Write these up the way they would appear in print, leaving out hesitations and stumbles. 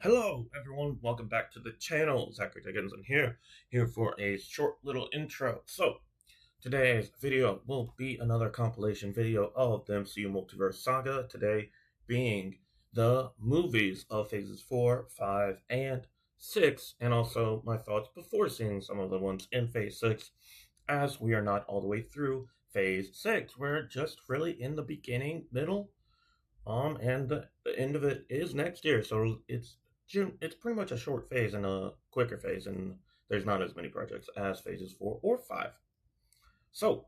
Hello, everyone. Welcome back to the channel. Zachary Dickinson here for a short little intro. So, today's video will be another compilation video of the MCU Multiverse Saga. Today being the movies of phases 4, 5, and 6, and also my thoughts before seeing some of the ones in phase 6, as we are not all the way through phase 6. We're just really in the beginning, middle, and the end of it is next year, so it's pretty much a short phase and a quicker phase, and there's not as many projects as phases 4 or 5. So,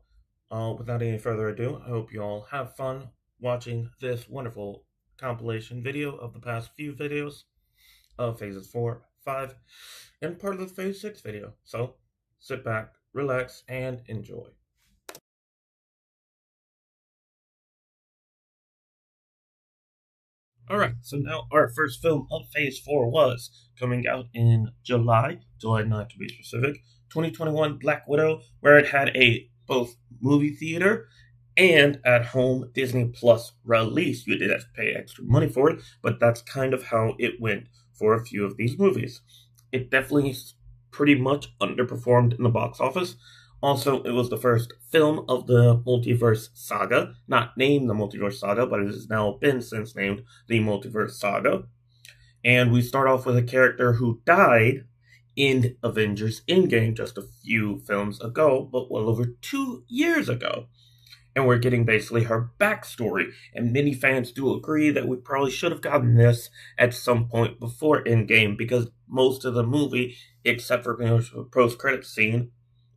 without any further ado, I hope you all have fun watching this wonderful compilation video of the past few videos of phases 4, 5, and part of the phase 6 video. So, sit back, relax, and enjoy. Alright, so now our first film of Phase 4 was coming out in July 9th to be specific, 2021 Black Widow, where it had a both movie theater and at home Disney Plus release. You did have to pay extra money for it, but that's kind of how it went for a few of these movies. It definitely pretty much underperformed in the box office. Also, it was the first film of the Multiverse Saga, not named the Multiverse Saga, but it has now been since named the Multiverse Saga. And we start off with a character who died in Avengers Endgame just a few films ago, but well over 2 years ago. And we're getting basically her backstory. And many fans do agree that we probably should have gotten this at some point before Endgame, because most of the movie, except for the post-credit scene,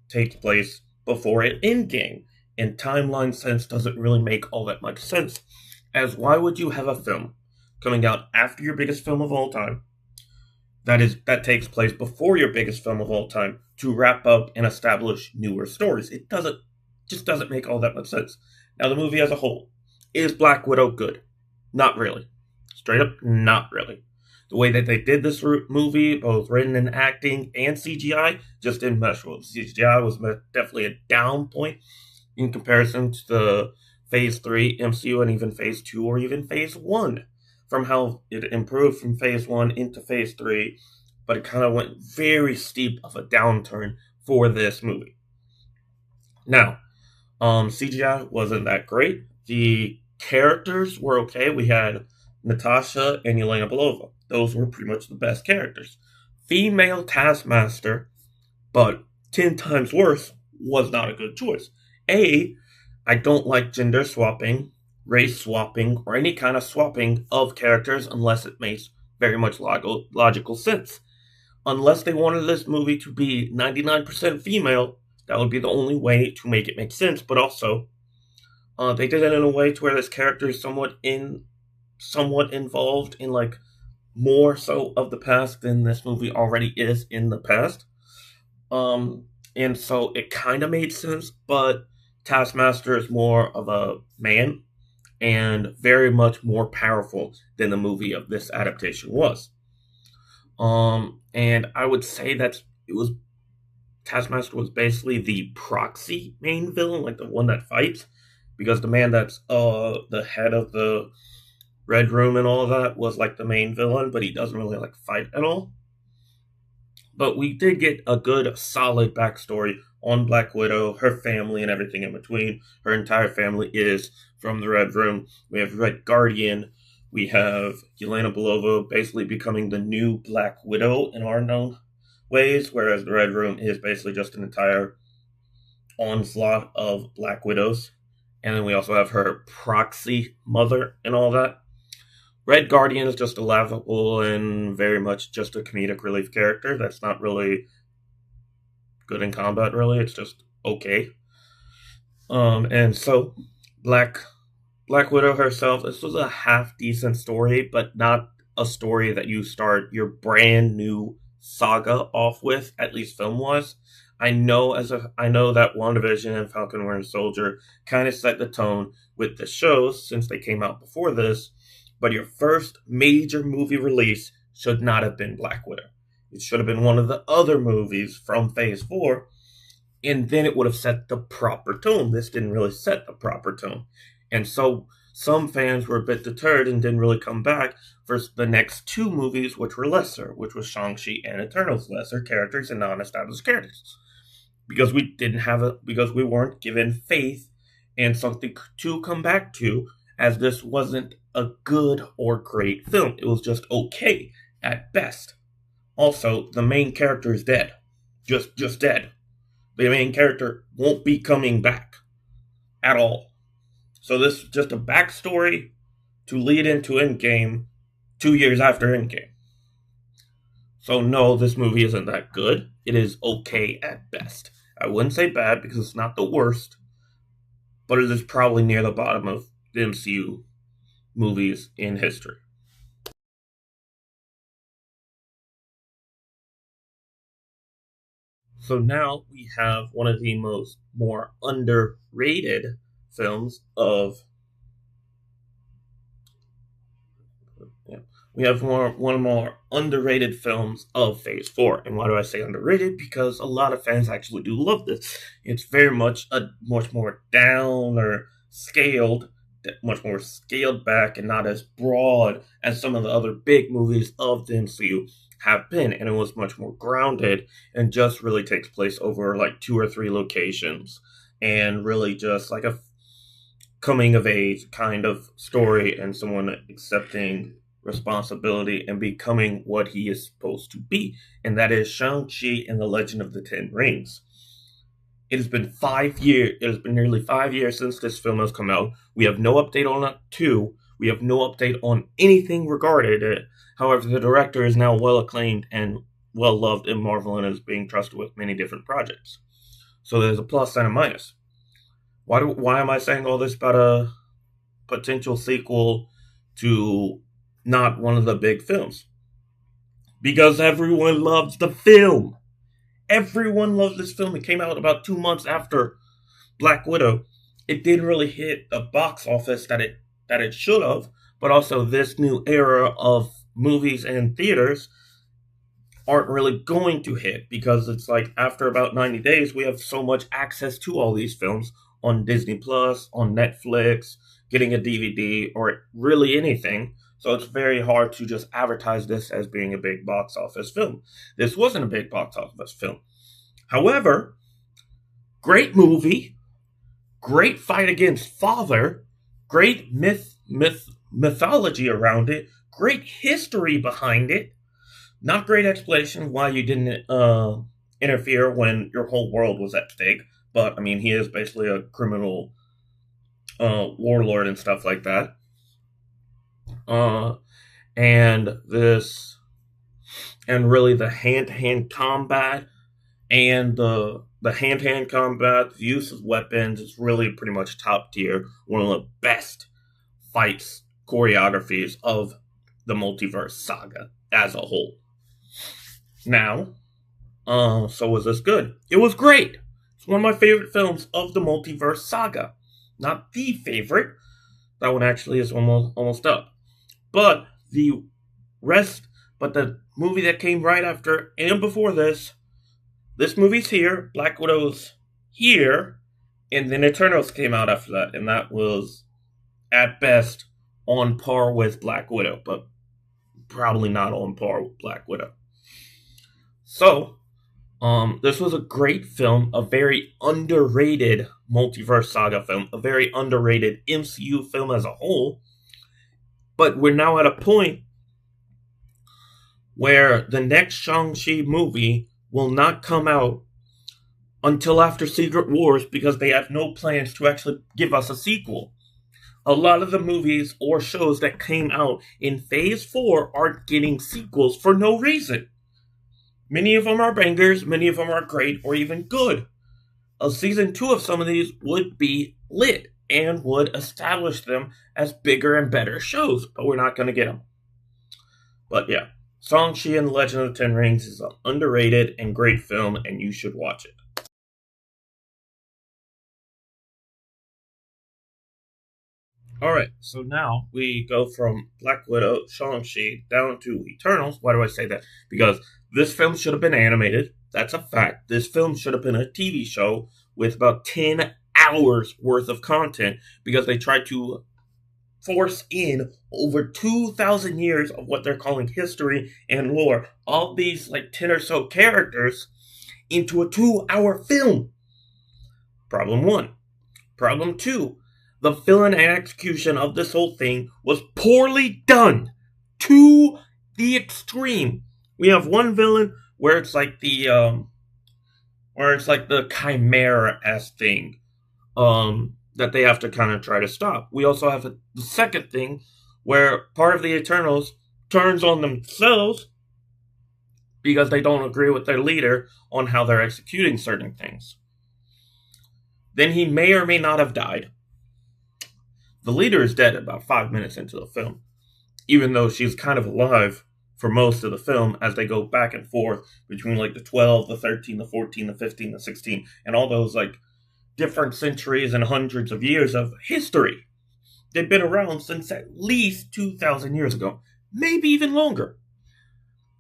takes place before it Endgame. And timeline sense doesn't really make all that much sense. As why would you have a film coming out after your biggest film of all time that takes place before your biggest film of all time to wrap up and establish newer stories? It doesn't make all that much sense. Now, the movie as a whole, is Black Widow good? Not really. Straight up, not really. The way that they did this movie, both written and acting and CGI, just didn't mesh well. CGI was definitely a down point in comparison to the Phase 3 MCU and even Phase 2 or even Phase 1, from how it improved from Phase 1 into Phase 3, but it kind of went very steep of a downturn for this movie. Now, CGI wasn't that great. The characters were okay. We had Natasha and Yelena Belova. Those were pretty much the best characters. Female Taskmaster, but 10 times worse, was not a good choice. I don't like gender swapping, race swapping, or any kind of swapping of characters unless it makes very much logical sense. Unless they wanted this movie to be 99% female, that would be the only way to make it make sense. But also, they did it in a way to where this character is somewhat involved in like more so of the past than this movie already is in the past. And so it kind of made sense, but Taskmaster is more of a man and very much more powerful than the movie of this adaptation was. And I would say that Taskmaster was basically the proxy main villain, like the one that fights, because the man that's the head of the Red Room and all of that was like the main villain, but he doesn't really like fight at all. But we did get a good, solid backstory on Black Widow, her family, and everything in between. Her entire family is from the Red Room. We have Red Guardian. We have Yelena Belova basically becoming the new Black Widow in our known ways, whereas the Red Room is basically just an entire onslaught of Black Widows. And then we also have her proxy mother and all that. Red Guardian is just a laughable and very much just a comedic relief character that's not really good in combat, really. It's just okay. And so, Black Widow herself, this was a half-decent story, but not a story that you start your brand new saga off with, at least film-wise. I know that WandaVision and Falcon and Winter Soldier kind of set the tone with the shows since they came out before this, but your first major movie release should not have been Black Widow. It should have been one of the other movies from Phase 4, and then it would have set the proper tone. This didn't really set the proper tone. And so some fans were a bit deterred and didn't really come back for the next two movies, which were lesser, which was Shang-Chi and Eternals, lesser characters and non-established characters. Because we weren't given faith and something to come back to, as this wasn't a good or great film. It was just okay at best. Also, the main character is dead. Just dead. The main character won't be coming back at all. So this is just a backstory to lead into Endgame 2 years after Endgame. So no, this movie isn't that good. It is okay at best. I wouldn't say bad because it's not the worst, but it is probably near the bottom of the MCU movies in history. So now we have one of the more underrated films of, yeah, we have one more underrated films of Phase 4. And why do I say underrated? Because a lot of fans actually do love this. It's very much a much more down or scaled, much more scaled back and not as broad as some of the other big movies of the MCU have been. And it was much more grounded and just really takes place over like two or three locations and really just like a coming of age kind of story and someone accepting responsibility and becoming what he is supposed to be, and that is Shang-Chi and the Legend of the Ten Rings. It has been 5 years. It has been nearly 5 years since this film has come out. We have no update on it. Two, we have no update on anything regarding it. However, the director is now well acclaimed and well loved in Marvel and is being trusted with many different projects. So there's a plus and a minus. Why am I saying all this about a potential sequel to not one of the big films? Because everyone loves the film. Everyone loves this film. It came out about 2 months after Black Widow. It didn't really hit the box office that it should have, but also this new era of movies and theaters aren't really going to hit because it's like after about 90 days we have so much access to all these films on Disney Plus, on Netflix, getting a DVD or really anything. So it's very hard to just advertise this as being a big box office film. This wasn't a big box office film. However, great movie, great fight against father, great mythology around it, great history behind it. Not great explanation why you didn't interfere when your whole world was at stake. But I mean, he is basically a criminal warlord and stuff like that. Uh, and this, and really the hand-to-hand combat and the hand-to-hand combat, the use of weapons is really pretty much top tier. One of the best fights choreographies of the Multiverse Saga as a whole. Now, so was this good? It was great. It's one of my favorite films of the Multiverse Saga. Not the favorite. That one actually is almost up. But the rest, but the movie that came right after and before this movie's here, Black Widow's here, and then Eternals came out after that, and that was at best on par with Black Widow, but probably not on par with Black Widow. So, this was a great film, a very underrated Multiverse Saga film, a very underrated MCU film as a whole. But we're now at a point where the next Shang-Chi movie will not come out until after Secret Wars because they have no plans to actually give us a sequel. A lot of the movies or shows that came out in Phase 4 aren't getting sequels for no reason. Many of them are bangers, many of them are great or even good. A season 2 of some of these would be lit and would establish them as bigger and better shows, but we're not going to get them. But yeah, Shang-Chi and the Legend of the Ten Rings is an underrated and great film, and you should watch it. Alright, so now we go from Black Widow, Shang-Chi, down to Eternals. Why do I say that? Because this film should have been animated. That's a fact. This film should have been a TV show with about 10 hours worth of content because they tried to force in over 2,000 years of what they're calling history and lore, all these like 10 or so characters, into a 2-hour film. Problem one. Problem two. The villain and execution of this whole thing was poorly done to the extreme. We have one villain where it's like the chimera-esque thing that they have to kind of try to stop. We also have the second thing where part of the Eternals turns on themselves because they don't agree with their leader on how they're executing certain things. Then he may or may not have died. The leader is dead about 5 minutes into the film, even though she's kind of alive for most of the film as they go back and forth between like the 12, the 13, the 14, the 15, the 16, and all those like different centuries and hundreds of years of history. They've been around since at least 2,000 years ago, maybe even longer.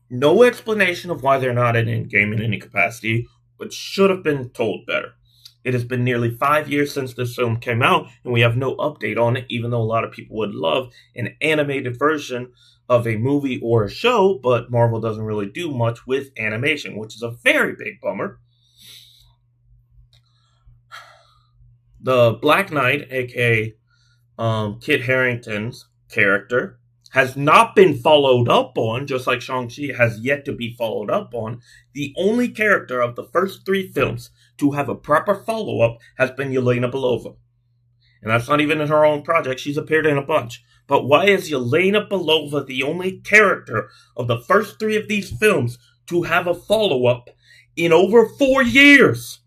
No explanation of why they're not in Endgame in any capacity, but should have been told better. It has been nearly 5 years since this film came out, and we have no update on it, even though a lot of people would love an animated version of a movie or a show, but Marvel doesn't really do much with animation, which is a very big bummer. The Black Knight, aka Kit Harington's character, has not been followed up on, just like Shang-Chi has yet to be followed up on. The only character of the first 3 films to have a proper follow-up has been Yelena Belova. And that's not even in her own project. She's appeared in a bunch. But why is Yelena Belova the only character of the first 3 of these films to have a follow-up in over 4 years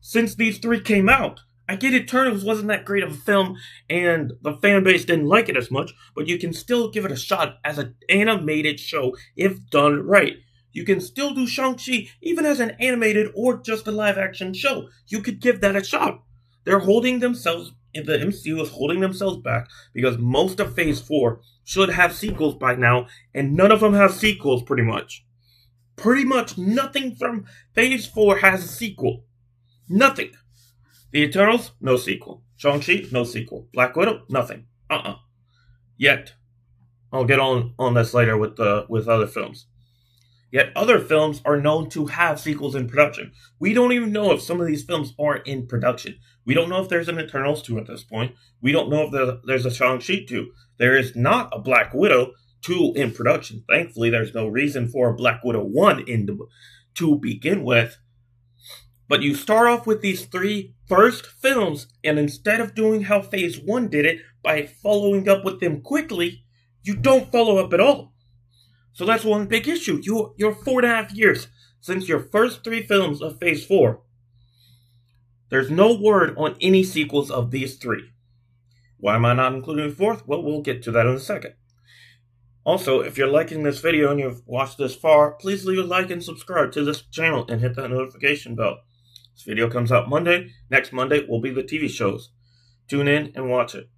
since these 3 came out? I get Eternals wasn't that great of a film, and the fan base didn't like it as much, but you can still give it a shot as an animated show if done right. You can still do Shang-Chi even as an animated or just a live-action show. You could give that a shot. They're holding themselves, the MCU is holding themselves back because most of Phase 4 should have sequels by now, and none of them have sequels pretty much. Pretty much nothing from Phase 4 has a sequel. Nothing. The Eternals, no sequel. Shang-Chi, no sequel. Black Widow, nothing. Yet. I'll get on this later with other films. Yet other films are known to have sequels in production. We don't even know if some of these films are in production. We don't know if there's an Eternals 2 at this point. We don't know if there's a Shang-Chi 2. There is not a Black Widow 2 in production. Thankfully, there's no reason for a Black Widow 1 to begin with. But you start off with these 3 first films, and instead of doing how Phase 1 did it, by following up with them quickly, you don't follow up at all. So that's one big issue. You're 4.5 years since your first 3 films of Phase 4. There's no word on any sequels of these 3. Why am I not including the 4th? Well, we'll get to that in a second. Also, if you're liking this video and you've watched this far, please leave a like and subscribe to this channel and hit that notification bell. This video comes out Monday. Next Monday will be the TV shows. Tune in and watch it.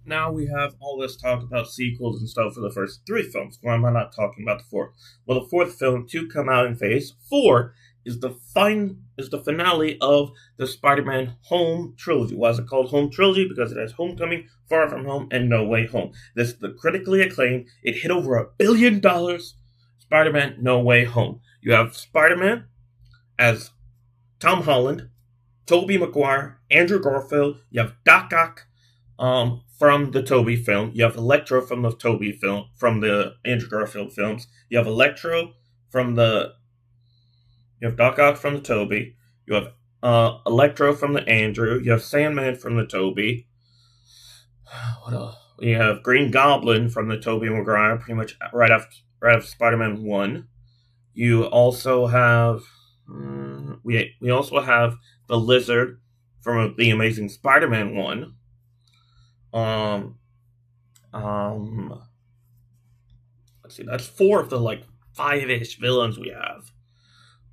Now we have all this talk about sequels and stuff for the first 3 films. Why am I not talking about the 4th? Well, the 4th film to come out in Phase 4 is the finale of the Spider-Man Home Trilogy. Why is it called Home Trilogy? Because it has Homecoming, Far From Home, and No Way Home. This is the critically acclaimed. It hit over $1 billion. Spider-Man No Way Home. You have Spider-Man as Tom Holland, Tobey Maguire, Andrew Garfield. You have Doc Ock from the Tobey film. You have Electro from the Tobey film, from the Andrew Garfield films. You have Electro from the... You have Doc Ock from the Tobey. You have Electro from the Andrew. You have Sandman from the Tobey. What else? You have Green Goblin from the Tobey Maguire, pretty much right after Spider-Man 1. You also have... we also have the Lizard from The Amazing Spider-Man 1. Let's see, that's 4 of the, 5-ish villains we have.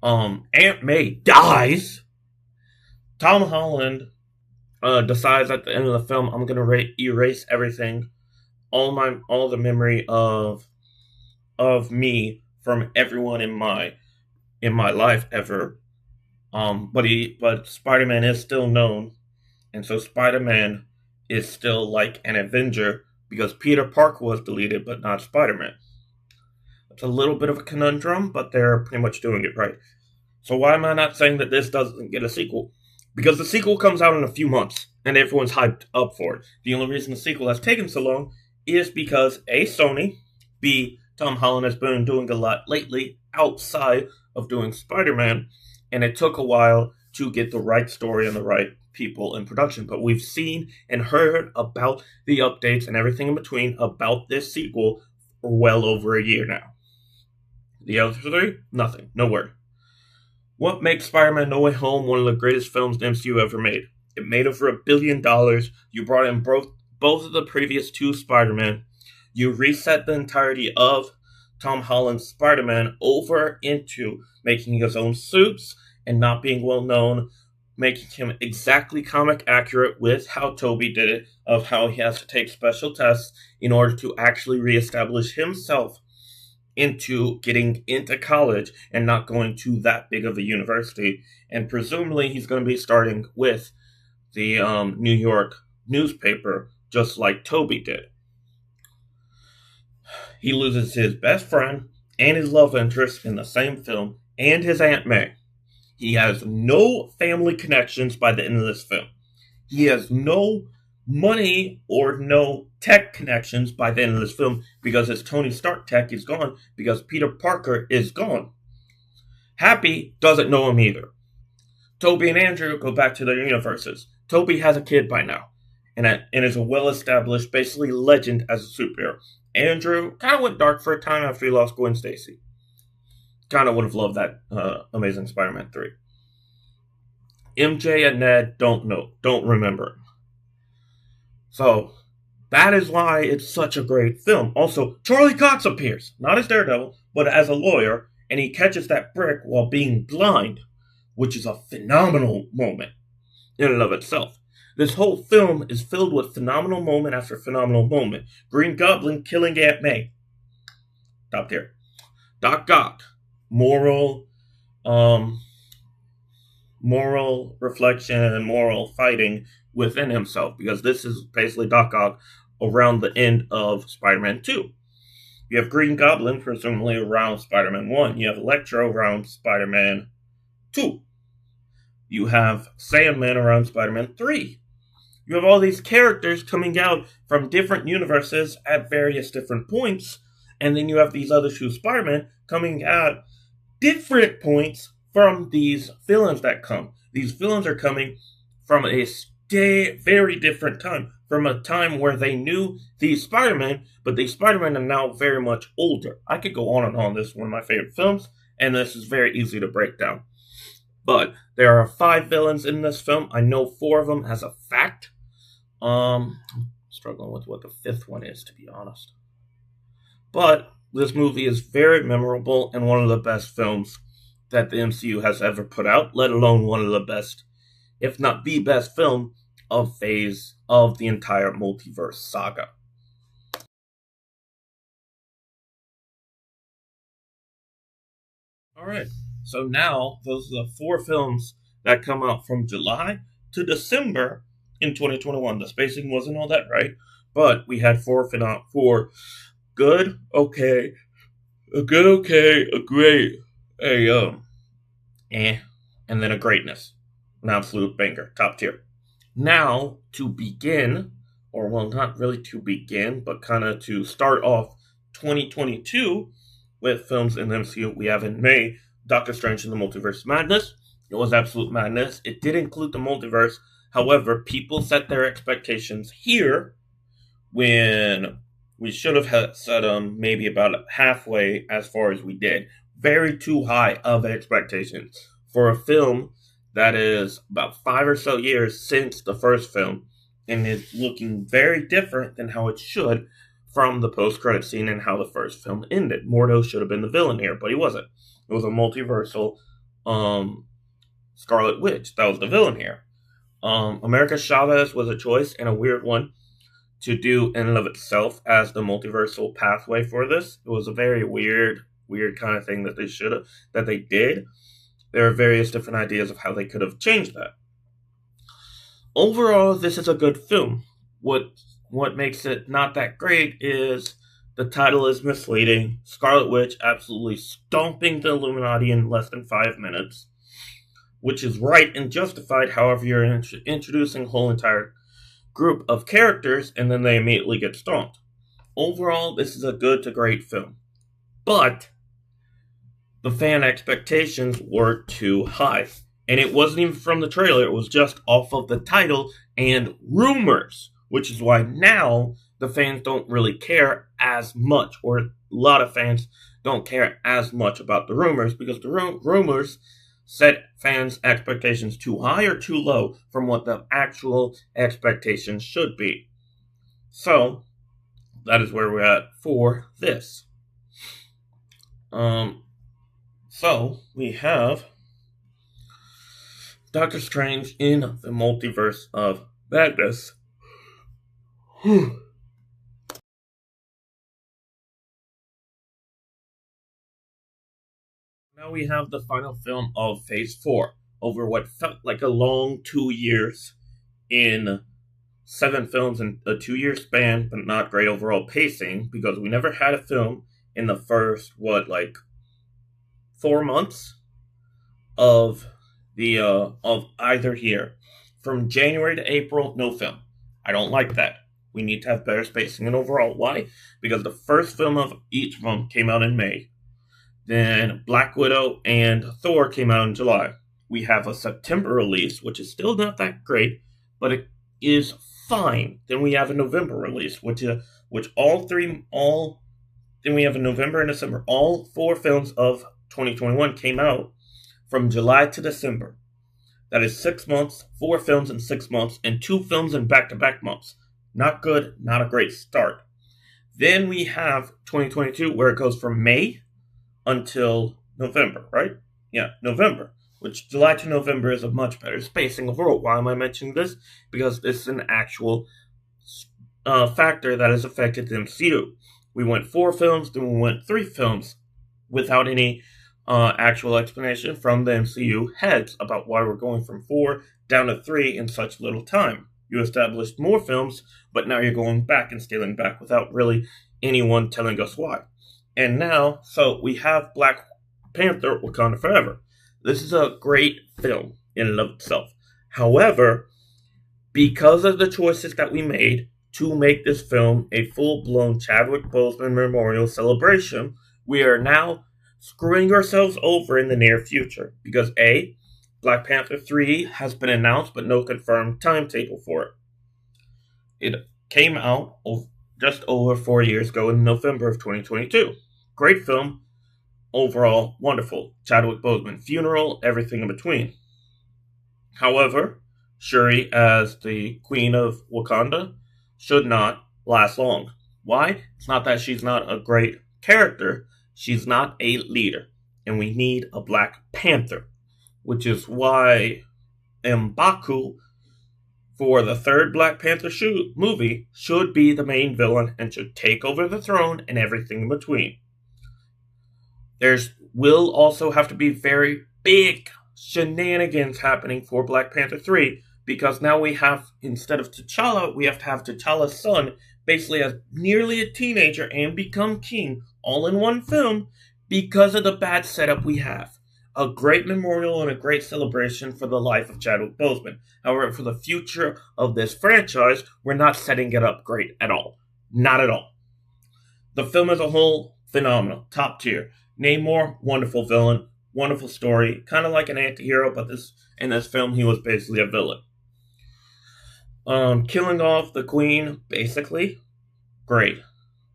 Aunt May dies. Tom Holland decides at the end of the film, I'm gonna erase everything, all the memory of me from everyone in my life ever. But Spider-Man is still known, and so Spider-Man is still like an Avenger because Peter Parker was deleted, but not Spider-Man. It's a little bit of a conundrum, but they're pretty much doing it right. So why am I not saying that this doesn't get a sequel? Because the sequel comes out in a few months, and everyone's hyped up for it. The only reason the sequel has taken so long is because A, Sony, B, Tom Holland has been doing a lot lately outside of doing Spider-Man, and it took a while to get the right story and the right people in production. But we've seen and heard about the updates and everything in between about this sequel for well over a year now. The other three, nothing, no word. What makes Spider-Man No Way Home one of the greatest films the MCU ever made? It made over $1 billion. You brought in both of the previous two Spider-Man. You reset the entirety of Tom Holland's Spider-Man over into making his own suits and not being well known, making him exactly comic accurate with how Tobey did it, of how he has to take special tests in order to actually reestablish himself into getting into college and not going to that big of a university. And presumably he's going to be starting with the New York newspaper, just like Toby did. He loses his best friend and his love interest in the same film, and his Aunt May. He has no family connections by the end of this film. He has no money or no tech connections by the end of this film because his Tony Stark tech is gone because Peter Parker is gone. Happy doesn't know him either. Toby and Andrew go back to their universes. Toby has a kid by now and is a well-established, basically legend as a superhero. Andrew kind of went dark for a time after he lost Gwen Stacy. Kind of would have loved that Amazing Spider-Man 3. MJ and Ned don't remember. So, that is why it's such a great film. Also, Charlie Cox appears, not as Daredevil, but as a lawyer, and he catches that brick while being blind, which is a phenomenal moment in and of itself. This whole film is filled with phenomenal moment after phenomenal moment. Green Goblin killing Aunt May. Top tier. Doc Ock, moral reflection and moral fighting within himself, because this is basically Doc Ock around the end of Spider-Man 2. You have Green Goblin presumably around Spider-Man 1. You have Electro around Spider-Man 2. You have Sandman around Spider-Man 3. You have all these characters coming out from different universes at various different points, and then you have these other two Spider-Men coming at different points from these villains that come. These villains are coming from a very different time, from a time where they knew these Spider-Men, but these Spider-Men are now very much older. I could go on and on. This is one of my favorite films, and this is very easy to break down. But there are 5 villains in this film. I know 4 of them as a fact. I'm struggling with what the 5th one is, to be honest. But this movie is very memorable and one of the best films that the MCU has ever put out, let alone one of the best, if not the best film of phase of the entire Multiverse Saga. Alright, so now those are the 4 films that come out from July to December in 2021. The spacing wasn't all that right, but we had 4 good, okay, a good, okay, a great, and then a greatness. An absolute banger, top tier. Now, to begin, or well, not really to begin, but kind of to start off 2022 with films in the MCU, we have in May, Doctor Strange in the Multiverse of Madness. It was absolute madness. It did include the multiverse. However, people set their expectations here when we should have set them maybe about halfway as far as we did. Very too high of expectations for a film that is about 5 or so years since the first film and is looking very different than how it should from the post-credit scene and how the first film ended. Mordo should have been the villain here, but he wasn't. It was a multiversal Scarlet Witch. That was the villain here. America Chavez was a choice and a weird one to do in and of itself as the multiversal pathway for this. It was a very weird kind of thing that they did. There are various different ideas of how they could have changed that. Overall, this is a good film. What makes it not that great is the title is misleading. Scarlet Witch absolutely stomping the Illuminati in less than 5 minutes, which is right and justified. However, you're introducing a whole entire group of characters and then they immediately get stomped. Overall, this is a good to great film. But the fan expectations were too high. And it wasn't even from the trailer, it was just off of the title and rumors, which is why now the fans don't really care as much, or a lot of fans don't care as much about the rumors, because the rumors set fans' expectations too high or too low from what the actual expectations should be. So, that is where we're at for this. So, we have Doctor Strange in the Multiverse of Madness. Now we have the final film of Phase 4, over what felt like a long 2 years in 7 films in a 2-year span, but not great overall pacing, because we never had a film in the first, 4 months of either year. From January to April, no film. I don't like that. We need to have better spacing and overall. Why? Because the first film of each of them came out in May. Then Black Widow and Thor came out in July. We have a September release, which is still not that great, but it is fine. Then we have a November release, then we have a November and December. All 4 films of 2021 came out from July to December. That is 6 months, 4 films in 6 months, and 2 films in back-to-back months. Not good, not a great start. Then we have 2022, where it goes from May until November, right? Yeah, November. Which July to November is a much better spacing overall. Why am I mentioning this? Because this is an actual factor that has affected the MCU. We went 4 films, then we went 3 films without any actual explanation from the MCU heads about why we're going from 4 down to 3 in such little time. You established more films, but now you're going back and scaling back without really anyone telling us why. And now, so we have Black Panther, Wakanda Forever. This is a great film in and of itself. However, because of the choices that we made to make this film a full-blown Chadwick Boseman Memorial celebration, we are now screwing ourselves over in the near future. Because A, Black Panther 3 has been announced, but no confirmed timetable for it. It came out just over 4 years ago in November of 2022. Great film. Overall, wonderful. Chadwick Boseman funeral, everything in between. However, Shuri as the Queen of Wakanda should not last long. Why? It's not that she's not a great character. She's not a leader. And we need a Black Panther. Which is why M'Baku, for the 3rd Black Panther movie, should be the main villain and should take over the throne and everything in between. Will also have to be very big shenanigans happening for Black Panther 3, because now we have, instead of T'Challa, we have to have T'Challa's son basically as nearly a teenager and become king all in one film because of the bad setup we have. A great memorial and a great celebration for the life of Chadwick Boseman. However, for the future of this franchise, we're not setting it up great at all. Not at all. The film as a whole, phenomenal. Top tier. Namor, wonderful villain. Wonderful story. Kind of like an anti-hero, but in this film, he was basically a villain. Killing off the Queen, basically. Great.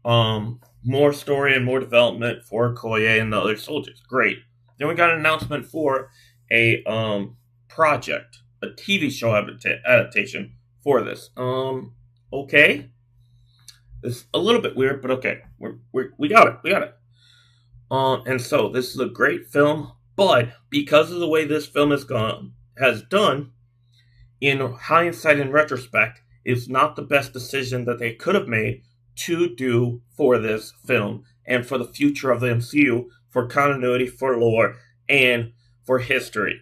More story and more development for Okoye and the other soldiers. Great. Then we got an announcement for a project, a TV show adaptation for this. Okay. It's a little bit weird, but okay. We got it. We got it. And so this is a great film, but because of the way this film has done, in hindsight and retrospect, it's not the best decision that they could have made to do for this film and for the future of the MCU, for continuity, for lore, and for history.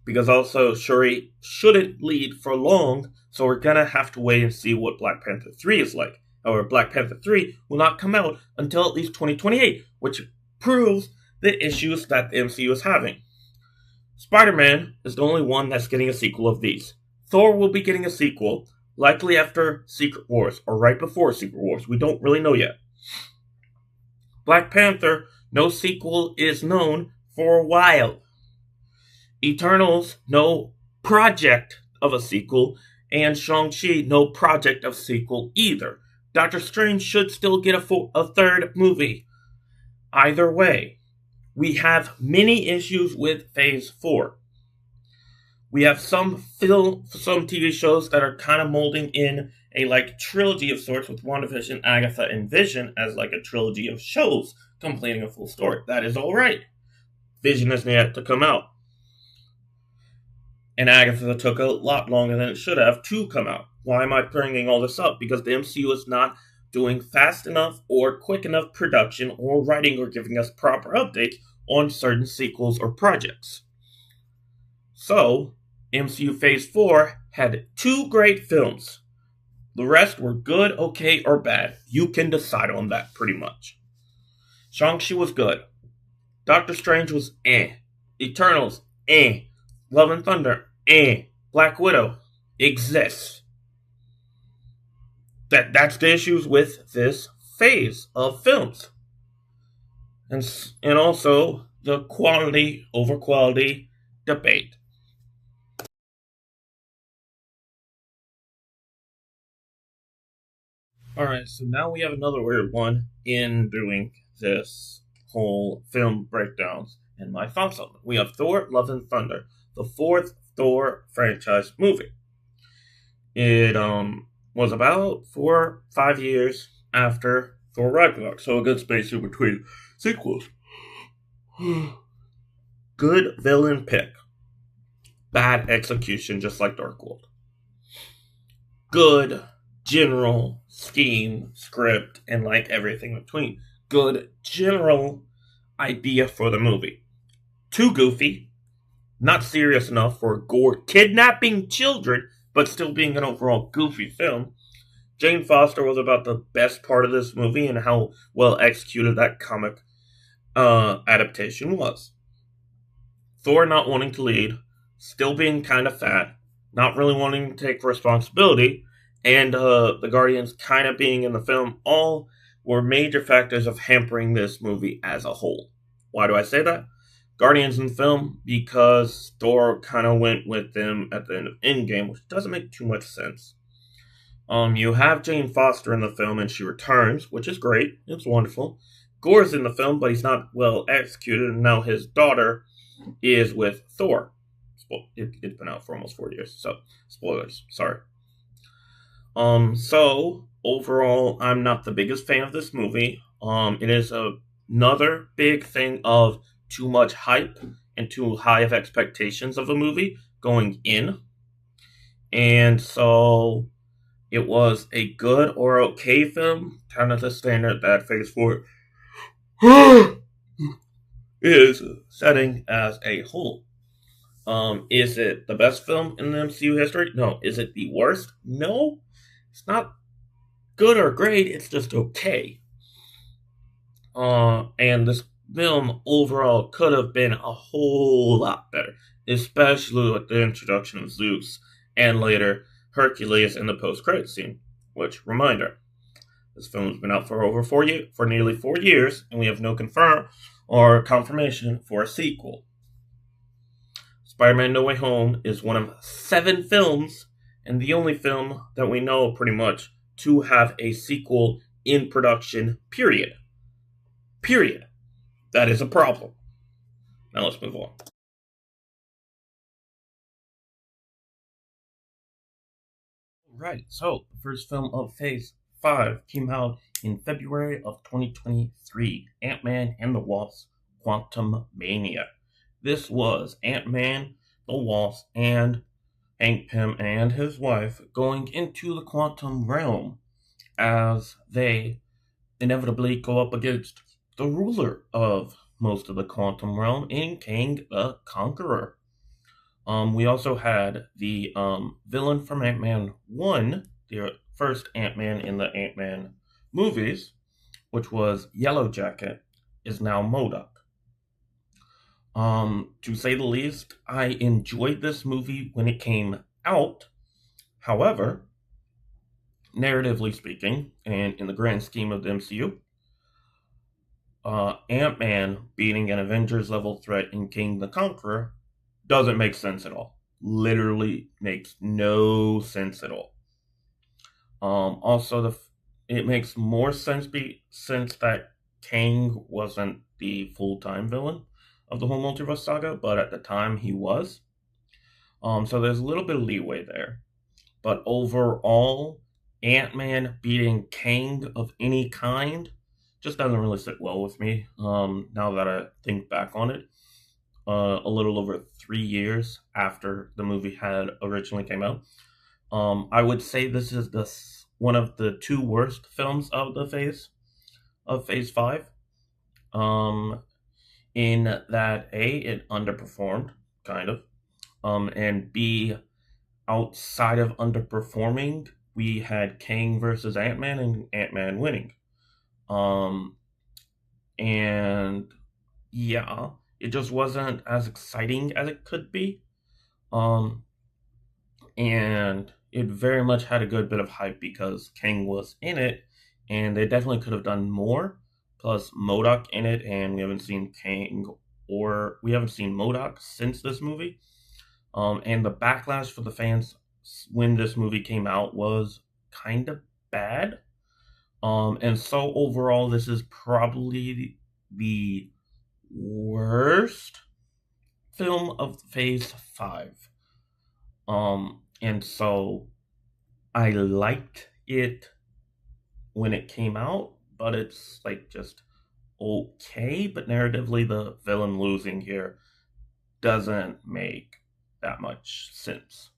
Because also Shuri shouldn't lead for long, so we're gonna have to wait and see what Black Panther 3 is like. However, Black Panther 3 will not come out until at least 2028, which proves the issues that the MCU is having. Spider-Man is the only one that's getting a sequel of these. Thor will be getting a sequel, likely after Secret Wars, or right before Secret Wars. We don't really know yet. Black Panther, no sequel is known for a while. Eternals, no project of a sequel, and Shang-Chi, no project of sequel either. Doctor Strange should still get a third movie. Either way, we have many issues with Phase 4. We have some TV shows that are kind of molding in a trilogy of sorts with WandaVision, Agatha, and Vision as a trilogy of shows completing a full story. That is all right. Vision has yet to come out. And Agatha took a lot longer than it should have to come out. Why am I bringing all this up? Because the MCU is not doing fast enough or quick enough production or writing or giving us proper updates on certain sequels or projects. So, MCU Phase 4 had 2 great films. The rest were good, okay, or bad. You can decide on that pretty much. Shang-Chi was good. Doctor Strange was eh. Eternals, eh. Love and Thunder, eh. Black Widow exists. That's the issues with this phase of films. And also the quality over quality debate. Alright, so now we have another weird one in doing this whole film breakdowns and my thoughts on it. We have Thor, Love and Thunder, the 4th Thor franchise movie. It was about 4 or 5 years after Thor Ragnarok, so a good space in between sequels. Good villain pick. Bad execution, just like Dark World. Good general scheme, script, and everything in between. Good general idea for the movie. Too goofy. Not serious enough for gore kidnapping children, but still being an overall goofy film. Jane Foster was about the best part of this movie and how well executed that comic adaptation was. Thor not wanting to lead, still being kind of fat, not really wanting to take responsibility, and the Guardians kind of being in the film, all were major factors of hampering this movie as a whole. Why do I say that? Guardians in the film, because Thor kind of went with them at the end of Endgame, which doesn't make too much sense. You have Jane Foster in the film, and she returns, which is great. It's wonderful. Gore's in the film, but he's not well executed, and now his daughter is with Thor. It's been out for almost 4 years, so spoilers. Sorry. So overall, I'm not the biggest fan of this movie. It is another big thing of too much hype and too high of expectations of a movie going in. And so it was a good or okay film, kind of the standard that Phase 4 is setting as a whole. Is it the best film in the MCU history? No. Is it the worst? No. It's not good or great, it's just okay. And this film overall could have been a whole lot better, especially with the introduction of Zeus and later Hercules in the post-credit scene. Which, reminder, this film has been out for nearly 4 years, and we have no confirmation for a sequel. Spider-Man No Way Home is one of 7 films, and the only film that we know pretty much to have a sequel in production, period. Period. That is a problem. Now let's move on. Right, so the first film of Phase 5 came out in February of 2023, Ant-Man and the Wasp, Quantumania. This was Ant-Man, the Wasp, and Hank Pym and his wife going into the quantum realm as they inevitably go up against the ruler of most of the quantum realm in Kang the Conqueror. We also had the villain from Ant-Man 1, the first Ant-Man in the Ant-Man movies, which was Yellow Jacket, is now MODOK. To say the least, I enjoyed this movie when it came out. However, narratively speaking, and in the grand scheme of the MCU, Ant-Man beating an Avengers level threat in King the Conqueror doesn't make sense at all. Literally makes no sense at all. Also, it makes more sense since that Kang wasn't the full time villain of the whole Multiverse Saga, but at the time he was. So there's a little bit of leeway there. But overall, Ant-Man beating Kang of any kind just doesn't really sit well with me. Now that I think back on it, a little over 3 years after the movie had originally came out, I would say this is one of the two worst films of the Phase 5. In that A, it underperformed, kind of, and B, outside of underperforming, we had Kang versus Ant-Man and Ant-Man winning. Um, and yeah, it just wasn't as exciting as it could be. Um, and it very much had a good bit of hype because Kang was in it, and they definitely could have done more. Plus, MODOK in it, and we haven't seen Kang or we haven't seen MODOK since this movie. And the backlash for the fans when this movie came out was kind of bad. And so overall, this is probably the worst film of Phase 5. And so I liked it when it came out, but it's like just okay. But narratively, the villain losing here doesn't make that much sense.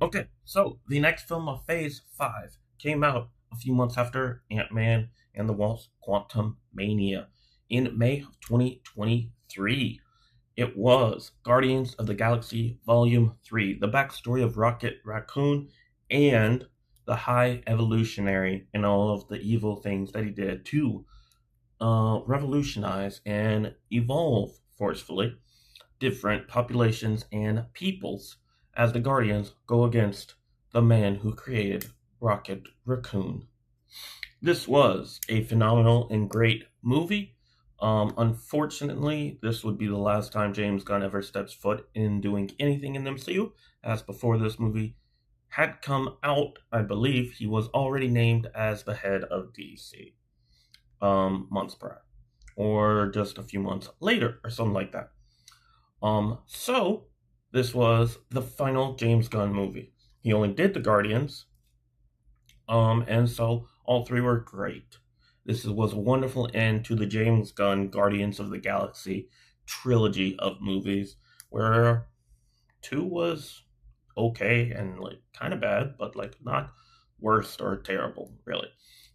Okay, so the next film of Phase 5 came out a few months after Ant-Man and the Wasp Quantumania in May of 2023. It was Guardians of the Galaxy Volume 3, the backstory of Rocket Raccoon and the High Evolutionary and all of the evil things that he did to revolutionize and evolve forcefully different populations and peoples as the Guardians go against the man who created Rocket Raccoon. This was a phenomenal and great movie. Unfortunately, this would be the last time James Gunn ever steps foot in doing anything in the MCU, as before this movie had come out, I believe he was already named as the head of DC months prior, or just a few months later, or something like that. So this was the final James Gunn movie. He only did the Guardians, and so all three were great. This was a wonderful end to the James Gunn Guardians of the Galaxy trilogy of movies, where two was okay and like kind of bad, but like not worst or terrible, really.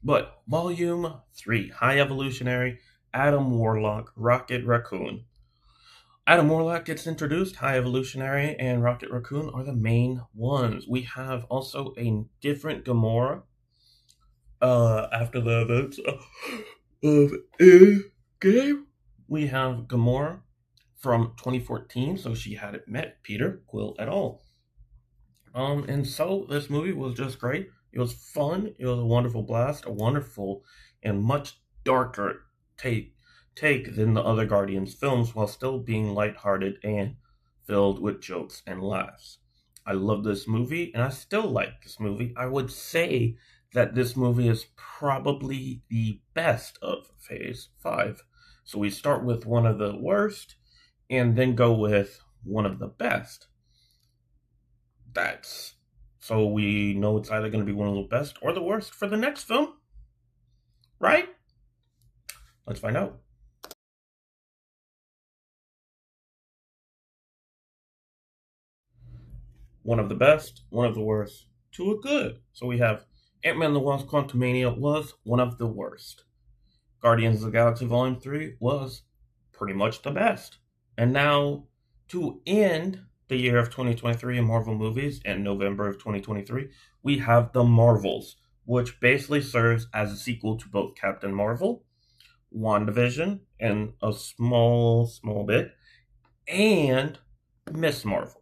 But Volume 3, High Evolutionary, Adam Warlock, Rocket Raccoon. Adam Warlock gets introduced, High Evolutionary and Rocket Raccoon are the main ones. We have also a different Gamora after the events of Endgame. We have Gamora from 2014, so she hadn't met Peter Quill at all. And so this movie was just great. It was fun. It was a wonderful blast, a wonderful and much darker take than the other Guardians films, while still being lighthearted and filled with jokes and laughs. I love this movie, and I still like this movie. I would say that this movie is probably the best of Phase 5. So we start with one of the worst, and then go with one of the best. That's so we know it's either going to be one of the best or the worst for the next film, right? Let's find out. One of the best, one of the worst, to a good. So we have Ant-Man and the Wasp Quantumania was one of the worst. Guardians of the Galaxy Volume 3 was pretty much the best. And now, to end the year of 2023 in Marvel movies in November of 2023, we have The Marvels, which basically serves as a sequel to both Captain Marvel, WandaVision, and a small bit, and Miss Marvel.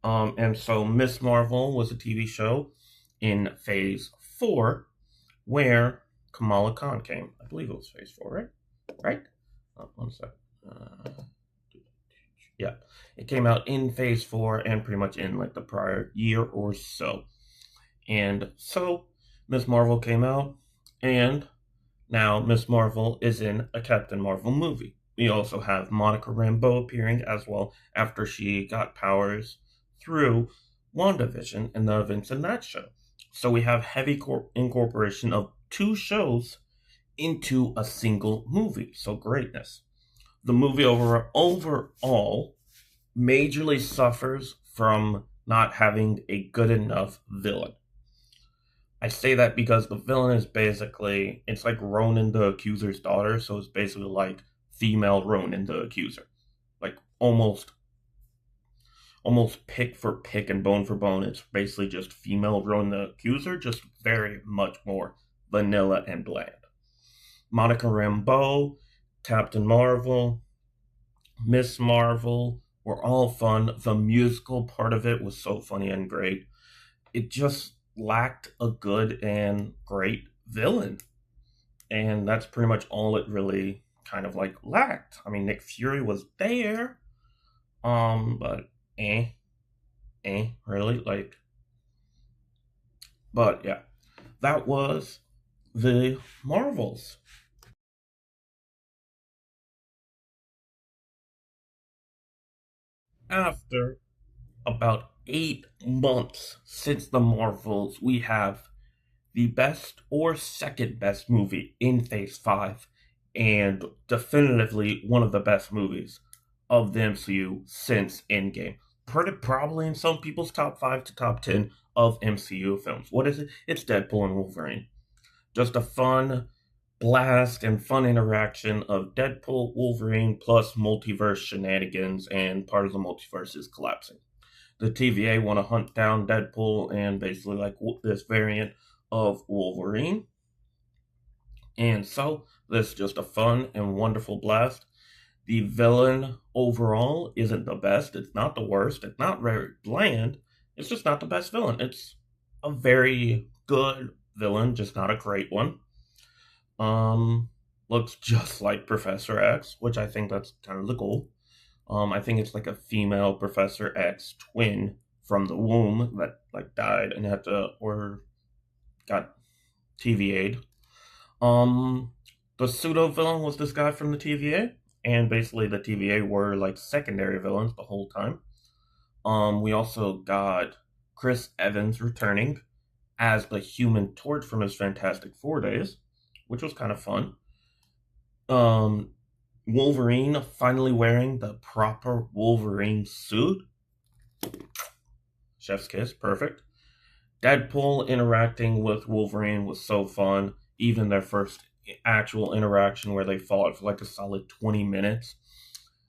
And so Miss Marvel was a TV show in Phase 4 where Kamala Khan came. I believe it was Phase 4, right? Right? One sec. Yeah. It came out in Phase 4 and pretty much in like the prior year or so. And so Miss Marvel came out, and now Miss Marvel is in a Captain Marvel movie. We also have Monica Rambeau appearing as well after she got powers through WandaVision and the events in that show. So we have heavy incorporation of two shows into a single movie. So greatness. The movie overall majorly suffers from not having a good enough villain. I say that because the villain is basically, it's like Ronan the Accuser's daughter, so it's basically like female Ronan the Accuser. Like almost pick for pick and bone for bone. It's basically just female Ronan the Accuser, just very much more vanilla and bland. Monica Rambeau, Captain Marvel, Miss Marvel were all fun. The musical part of it was so funny and great. It just lacked a good and great villain. And that's pretty much all it really kind of like lacked. I mean, Nick Fury was there, but really, like, but yeah, that was the Marvels. After about 8 months since the Marvels, we have the best or second best movie in Phase 5, and definitively one of the best movies of the MCU since Endgame. Probably in some people's top 5 to top 10 of MCU films. What is it? It's Deadpool and Wolverine. Just a fun blast and fun interaction of Deadpool, Wolverine, plus multiverse shenanigans, and part of the multiverse is collapsing. The TVA want to hunt down Deadpool and basically like this variant of Wolverine. And so this is just a fun and wonderful blast. The villain overall isn't the best. It's not the worst. It's not very bland. It's just not the best villain. It's a very good villain, just not a great one. Um, Looks just like Professor X, which I think that's kind of the goal. I think it's like a female Professor X twin from the womb that like died and had to or got TVA'd. Um, the pseudo villain was this guy from the TVA, and basically the TVA were like secondary villains the whole time. We also got Chris Evans returning as the Human Torch from his Fantastic Four days, which was kind of fun. Um, Wolverine finally wearing the proper Wolverine suit. Chef's kiss, perfect. Deadpool interacting with Wolverine was so fun. Even their first actual interaction where they fought for like a solid 20 minutes.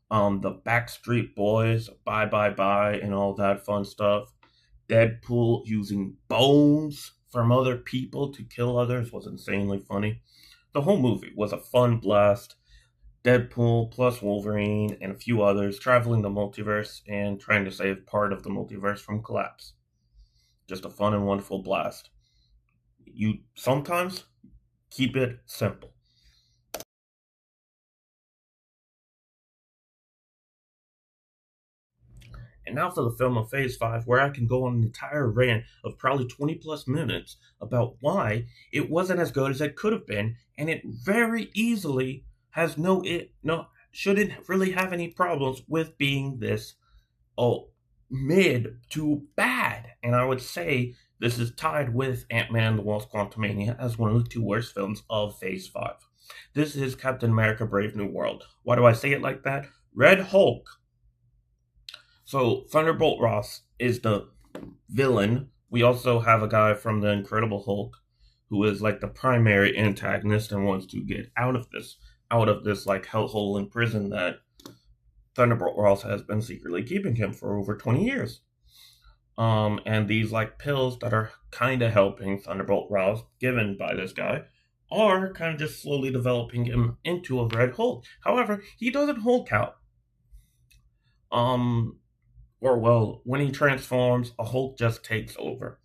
The Backstreet Boys, Bye Bye Bye, and all that fun stuff. Deadpool using bones from other people to kill others was insanely funny. The whole movie was a fun blast. Deadpool plus Wolverine and a few others traveling the multiverse and trying to save part of the multiverse from collapse. Just a fun and wonderful blast. You sometimes keep it simple. And now for the film of Phase 5, where I can go on an entire rant of probably 20 plus minutes about why it wasn't as good as it could have been, and it very easily has shouldn't really have any problems with being this mid to bad. And I would say this is tied with Ant-Man and the Wasp Quantumania as one of the two worst films of Phase 5. This is Captain America Brave New World. Why do I say it like that? Red Hulk. So Thunderbolt Ross is the villain We also have a guy from the Incredible Hulk who is like the primary antagonist and wants to get out of this like hellhole in prison that Thunderbolt Ross has been secretly keeping him for over 20 years. And these like pills that are kind of helping Thunderbolt Ross, given by this guy, are kind of just slowly developing him into a Red Hulk. However, he doesn't Hulk out. Um, or well, when he transforms, a Hulk just takes over.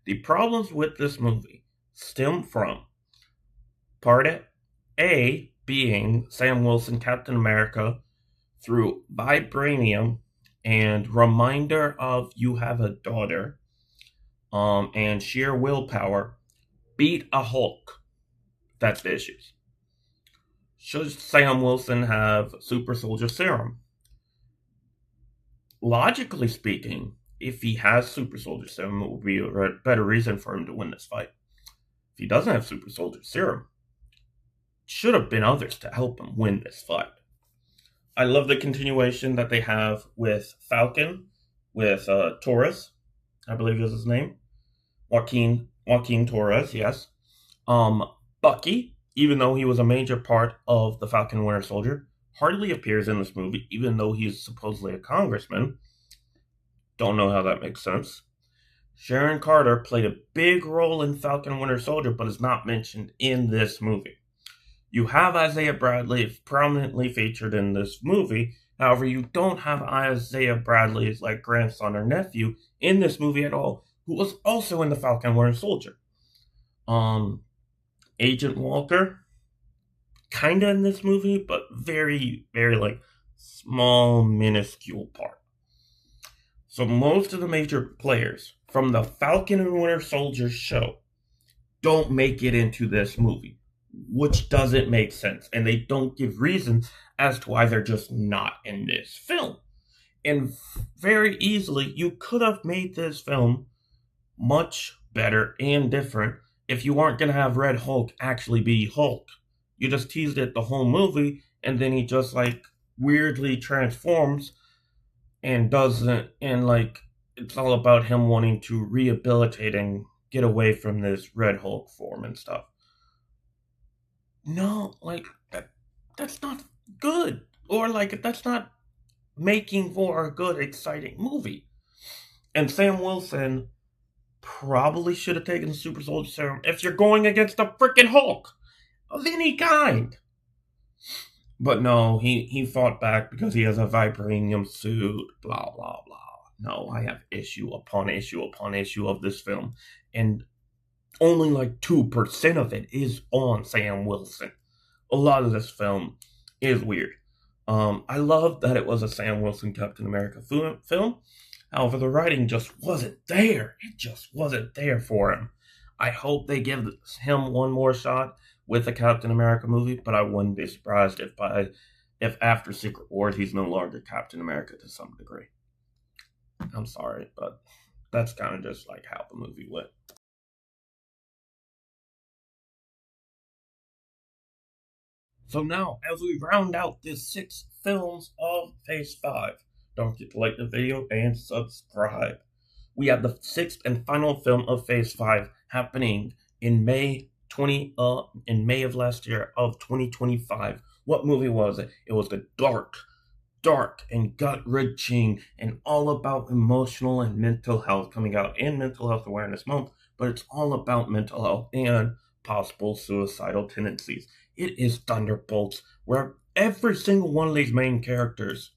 The problems with this movie stem from part A being Sam Wilson, Captain America, through vibranium and reminder of you have a daughter, and sheer willpower, beat a Hulk. That's the issues. Should Sam Wilson have super soldier serum? Logically speaking, if he has super soldier serum, it would be a better reason for him to win this fight. If he doesn't have super soldier serum, should have been others to help him win this fight. I love the continuation that they have with Falcon, with Torres, I believe is his name, Joaquin Torres, yes. Um, Bucky, even though he was a major part of the Falcon Winter Soldier, hardly appears in this movie, even though he's supposedly a congressman. Don't know how that makes sense. Sharon Carter played a big role in Falcon Winter Soldier, but is not mentioned in this movie. You have Isaiah Bradley prominently featured in this movie. However, you don't have Isaiah Bradley's like grandson or nephew in this movie at all, who was also in the Falcon Winter Soldier. Agent Walker, kinda in this movie, but very, very like small, minuscule part. So most of the major players from the Falcon and Winter Soldier show don't make it into this movie, which doesn't make sense, and they don't give reasons as to why they're just not in this film. And very easily, you could have made this film much better and different if you weren't going to have Red Hulk actually be Hulk. You just teased it the whole movie, and then he just like weirdly transforms and doesn't, and like it's all about him wanting to rehabilitate and get away from this Red Hulk form and stuff. No, like that's not good. Or like that's not making for a good, exciting movie. And Sam Wilson probably should have taken the Super Soldier Serum if you're going against a freaking Hulk of any kind. But no, he fought back because he has a vibranium suit, blah, blah, blah. No, I have issue upon issue upon issue of this film. And only like 2% of it is on Sam Wilson. A lot of this film is weird. I love that it was a Sam Wilson Captain America film. However, the writing just wasn't there. It just wasn't there for him. I hope they give him one more shot with the Captain America movie, but I wouldn't be surprised if after Secret Wars he's no longer Captain America to some degree. I'm sorry, but that's kind of just like how the movie went. So now, as we round out the 6 films of Phase 5, don't forget to like the video and subscribe. We have the 6th and final film of Phase 5 happening in May of last year of 2025. What movie was it? It was the dark and gut-wrenching and all about emotional and mental health, coming out in Mental Health Awareness Month, but it's all about mental health and possible suicidal tendencies. It is Thunderbolts, where every single one of these main characters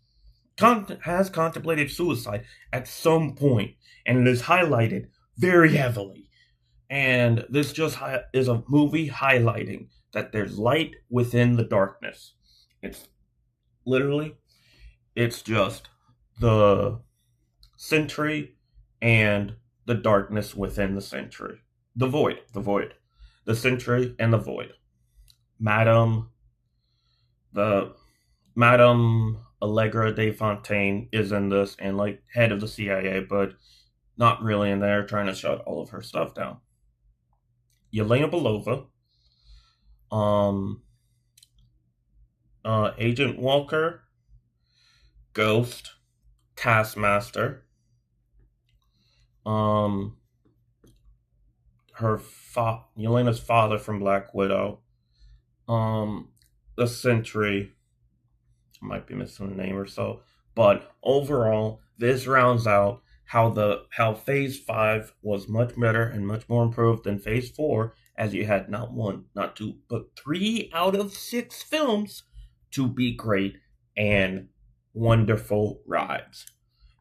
has contemplated suicide at some point, and it is highlighted very heavily. And this just is a movie highlighting that there's light within the darkness. It's literally, it's just the Sentry and the darkness within the Sentry. The void. The Sentry and the void. Madame Allegra de Fontaine is in this and like head of the CIA, but not really in there, trying to shut all of her stuff down. Yelena Belova, Agent Walker, Ghost, Taskmaster, Yelena's father from Black Widow, the Sentry. I might be missing a name or so, but overall, this rounds out how Phase 5 was much better and much more improved than Phase 4, as you had not one, not two, but 3 out of 6 films to be great and wonderful rides.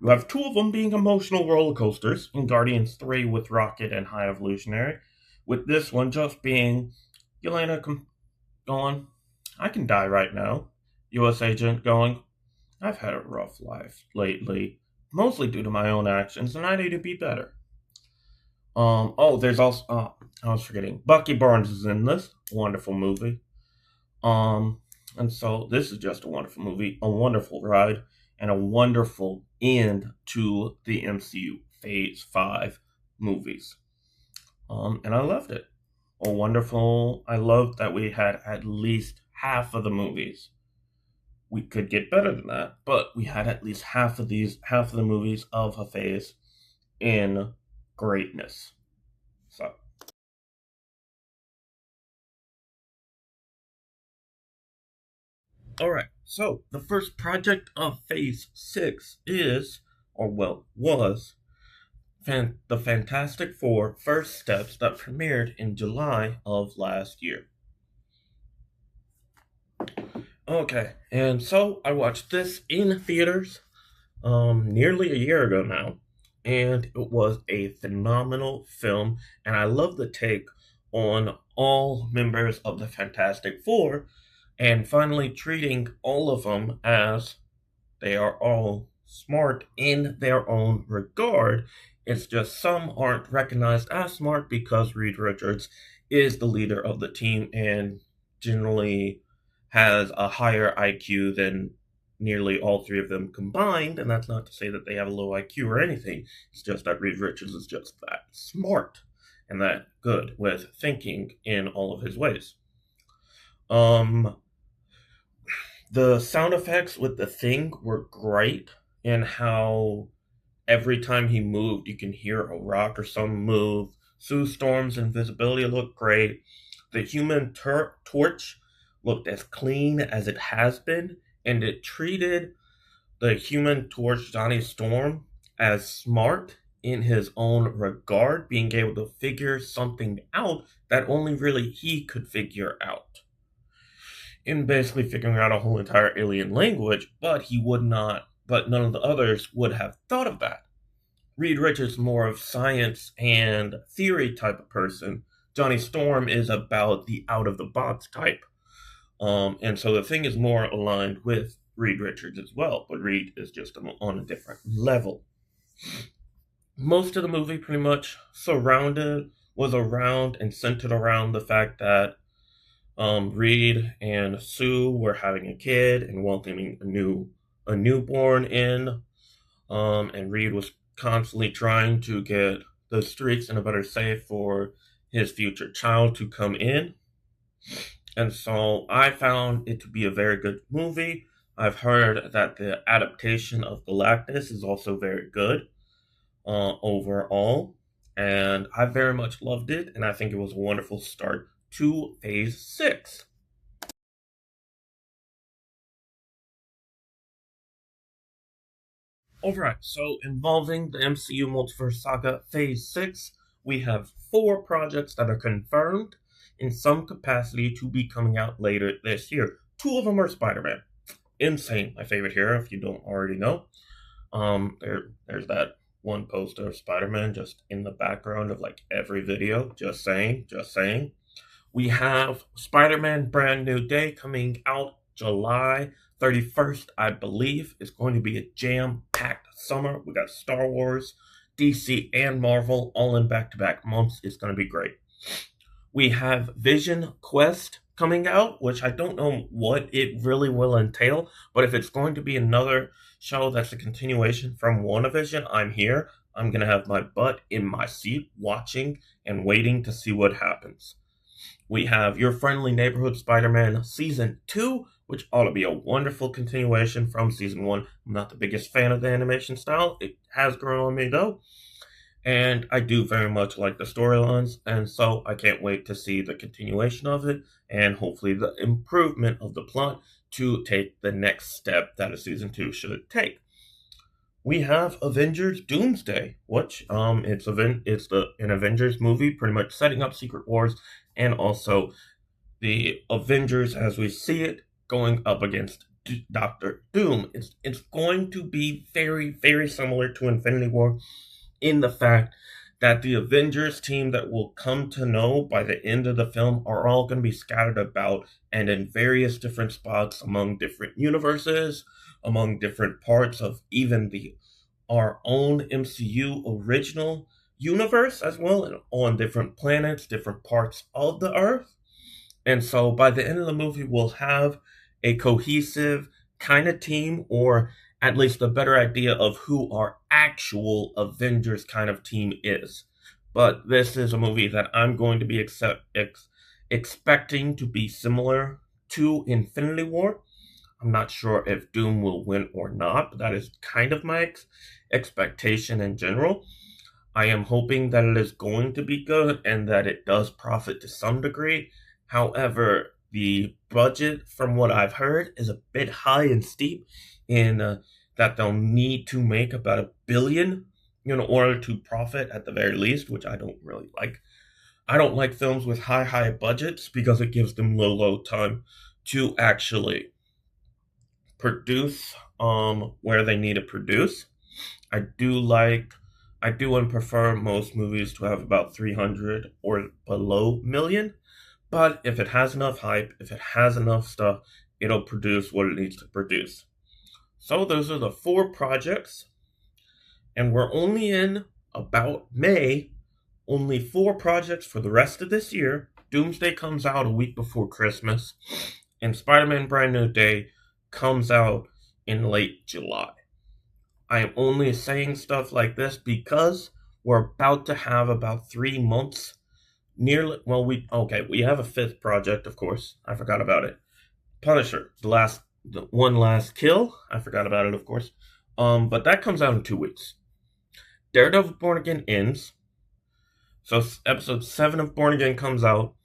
You have 2 of them being emotional roller coasters in Guardians 3 with Rocket and High Evolutionary, with this one just being Yelena going, I can die right now. US agent going, I've had a rough life lately, mostly due to my own actions, and I need to be better. There's also, I was forgetting, Bucky Barnes is in this wonderful movie. And so this is just a wonderful movie, a wonderful ride, and a wonderful end to the MCU Phase 5 movies. And I loved it. I loved that we had at least half of the movies. We could get better than that, but we had at least half of the movies of a phase in greatness. So, alright, so the first project of Phase 6 was the Fantastic Four First Steps that premiered in July of last year. Okay, and so I watched this in theaters nearly a year ago now, and it was a phenomenal film, and I love the take on all members of the Fantastic Four, and finally treating all of them as they are all smart in their own regard. It's just some aren't recognized as smart because Reed Richards is the leader of the team and generally has a higher IQ than nearly all 3 of them combined, and that's not to say that they have a low IQ or anything. It's just that Reed Richards is just that smart and that good with thinking in all of his ways. The sound effects with the Thing were great, and how every time he moved, you can hear a rock or something move. Sue Storm's invisibility looked great. The Human Torch looked as clean as it has been, and it treated the Human Torch, Johnny Storm, as smart in his own regard, being able to figure something out that only really he could figure out. In basically figuring out a whole entire alien language, but none of the others would have thought of that. Reed Richards is more of science and theory type of person. Johnny Storm is about the out of the box type. And so the Thing is more aligned with Reed Richards as well, but Reed is just on a different level. Most of the movie pretty much was around and centered around the fact that Reed and Sue were having a kid and welcoming a newborn in, and Reed was constantly trying to get the streets in a better state for his future child to come in. And so I found it to be a very good movie. I've heard that the adaptation of Galactus is also very good overall, and I very much loved it, and I think it was a wonderful start to Phase 6. Alright, so involving the MCU Multiverse Saga Phase 6, we have 4 projects that are confirmed in some capacity to be coming out later this year. 2 of them are Spider-Man. Insane, my favorite hero, if you don't already know. There's that one poster of Spider-Man just in the background of like every video. Just saying. We have Spider-Man Brand New Day coming out July 31st, I believe. It's going to be a jam-packed summer. We got Star Wars, DC, and Marvel all in back-to-back months. It's going to be great. We have Vision Quest coming out, which I don't know what it really will entail, but if it's going to be another show that's a continuation from WandaVision, I'm here. I'm going to have my butt in my seat watching and waiting to see what happens. We have Your Friendly Neighborhood Spider-Man Season 2, which ought to be a wonderful continuation from Season 1. I'm not the biggest fan of the animation style. It has grown on me, though. And I do very much like the storylines, and so I can't wait to see the continuation of it and hopefully the improvement of the plot to take the next step that a season 2 should take. We have Avengers Doomsday, which it's an Avengers movie pretty much setting up Secret Wars and also the Avengers as we see it going up against Doctor Doom. It's going to be very very similar to Infinity War in the fact that the Avengers team that we'll come to know by the end of the film are all going to be scattered about and in various different spots among different universes, among different parts of even the our own MCU original universe as well, and on different planets, different parts of the Earth. And so by the end of the movie, we'll have a cohesive kind of team, or at least a better idea of who our actual Avengers kind of team is. But this is a movie that I'm going to be expecting to be similar to Infinity War. I'm not sure if Doom will win or not, but that is kind of my expectation in general. I am hoping that it is going to be good and that it does profit to some degree. However, the budget, from what I've heard, is a bit high and steep in that they'll need to make about $1 billion in order to profit at the very least, which I don't really like. I don't like films with high budgets because it gives them low time to actually produce where they need to produce. I do and prefer most movies to have about 300 or below million, but if it has enough hype, if it has enough stuff, it'll produce what it needs to produce. So those are the 4 projects, and we're only in about May, only 4 projects for the rest of this year. Doomsday comes out a week before Christmas, and Spider-Man Brand New Day comes out in late July. I am only saying stuff like this because we're about to have about 3 months nearly. Well, we have a 5th project, of course. I forgot about it. Punisher, the one last kill. I forgot about it, of course. But that comes out in 2 weeks. Daredevil Born Again ends. So episode 7 of Born Again comes out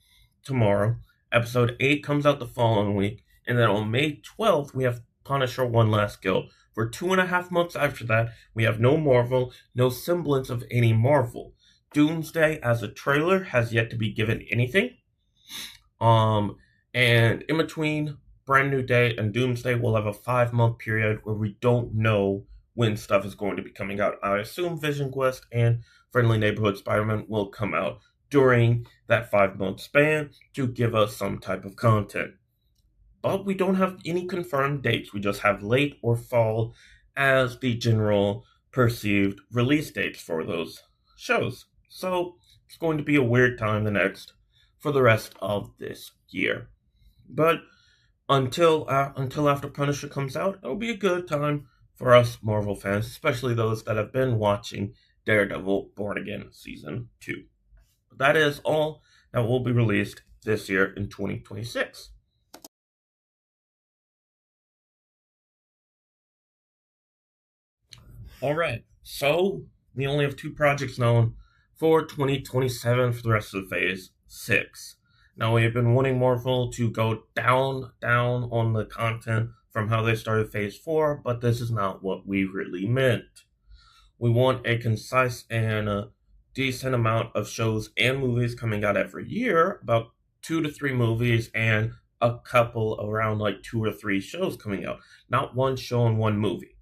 tomorrow. Episode 8 comes out the following week. And then on May 12th, we have Punisher One Last Kill. For 2.5 months after that, we have no Marvel, no semblance of any Marvel. Doomsday as a trailer has yet to be given anything. And in between Brand New Day and Doomsday, we'll have a 5-month period where we don't know when stuff is going to be coming out. I assume Vision Quest and Friendly Neighborhood Spider-Man will come out during that 5-month span to give us some type of content. But we don't have any confirmed dates. We just have late or fall as the general perceived release dates for those shows. So it's going to be a weird time for the rest of this year. But until after Punisher comes out, it'll be a good time for us Marvel fans, especially those that have been watching Daredevil Born Again Season 2. That is all that will be released this year in 2026. Alright, so we only have 2 projects known for 2027 for the rest of Phase 6. Now, we have been wanting Marvel to go down on the content from how they started Phase 4, but this is not what we really meant. We want a concise and a decent amount of shows and movies coming out every year, about 2 to 3 movies and a couple around like 2 or 3 shows coming out, not one show and one movie.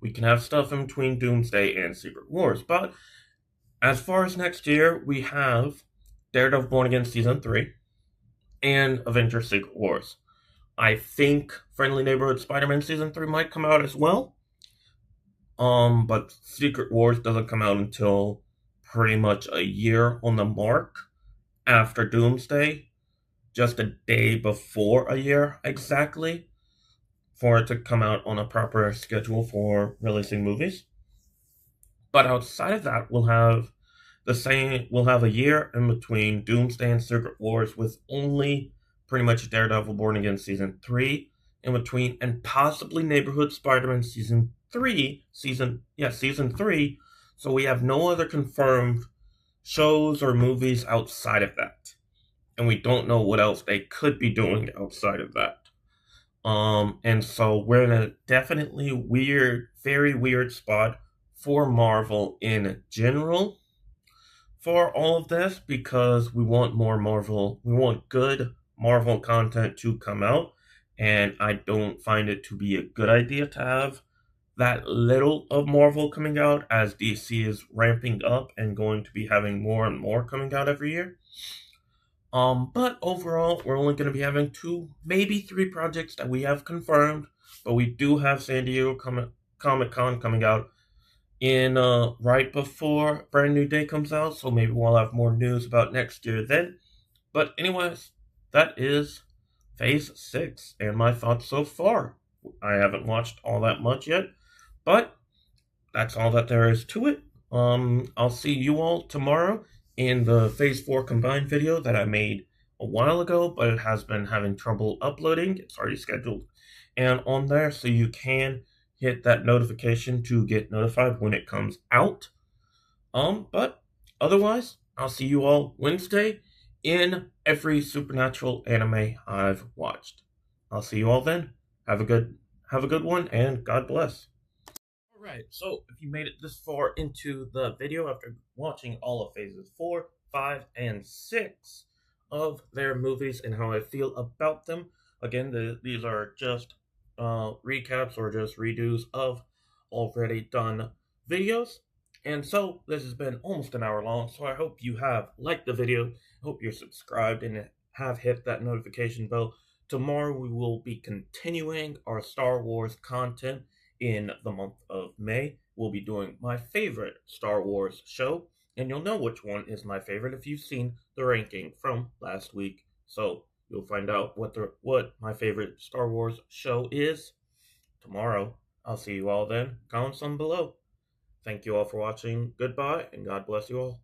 We can have stuff in between Doomsday and Secret Wars, but as far as next year, we have Daredevil Born Again Season 3 and Avengers Secret Wars. I think Friendly Neighborhood Spider-Man Season 3 might come out as well. But Secret Wars doesn't come out until pretty much a year on the mark after Doomsday, just a day before a year exactly, for it to come out on a proper schedule for releasing movies. But outside of that, we'll have a year in between Doomsday and Secret Wars with only pretty much Daredevil Born Again Season 3 in between, and possibly Neighborhood Spider-Man Season 3, So we have no other confirmed shows or movies outside of that. And we don't know what else they could be doing outside of that. And so we're in a definitely weird, very weird spot for Marvel in general for all of this because we want more Marvel, we want good Marvel content to come out, and I don't find it to be a good idea to have that little of Marvel coming out as DC is ramping up and going to be having more and more coming out every year. But overall, we're only going to be having two, maybe three projects that we have confirmed. But we do have San Diego Comic Con coming out in right before Brand New Day comes out, so maybe we'll have more news about next year then. But anyways, that is Phase 6 and my thoughts so far. I haven't watched all that much yet, but that's all that there is to it. I'll see you all tomorrow in the Phase 4 combined video that I made a while ago, but it has been having trouble uploading. It's already scheduled and on there, so you can hit that notification to get notified when it comes out. But otherwise, I'll see you all Wednesday in every supernatural anime I've watched. I'll see you all then. Have a good one, and God bless. Alright, so if you made it this far into the video after watching all of phases 4, 5, and 6 of their movies and how I feel about them, again, these are just recaps or just redos of already done videos. And so this has been almost an hour long, so I hope you have liked the video, hope you're subscribed and have hit that notification bell. Tomorrow we will be continuing our Star Wars content in the month of May. We'll be doing my favorite Star Wars show, and you'll know which one is my favorite if you've seen the ranking from last week. So you'll find out what my favorite Star Wars show is tomorrow. I'll see you all then. Comment some below. Thank you all for watching. Goodbye, and God bless you all.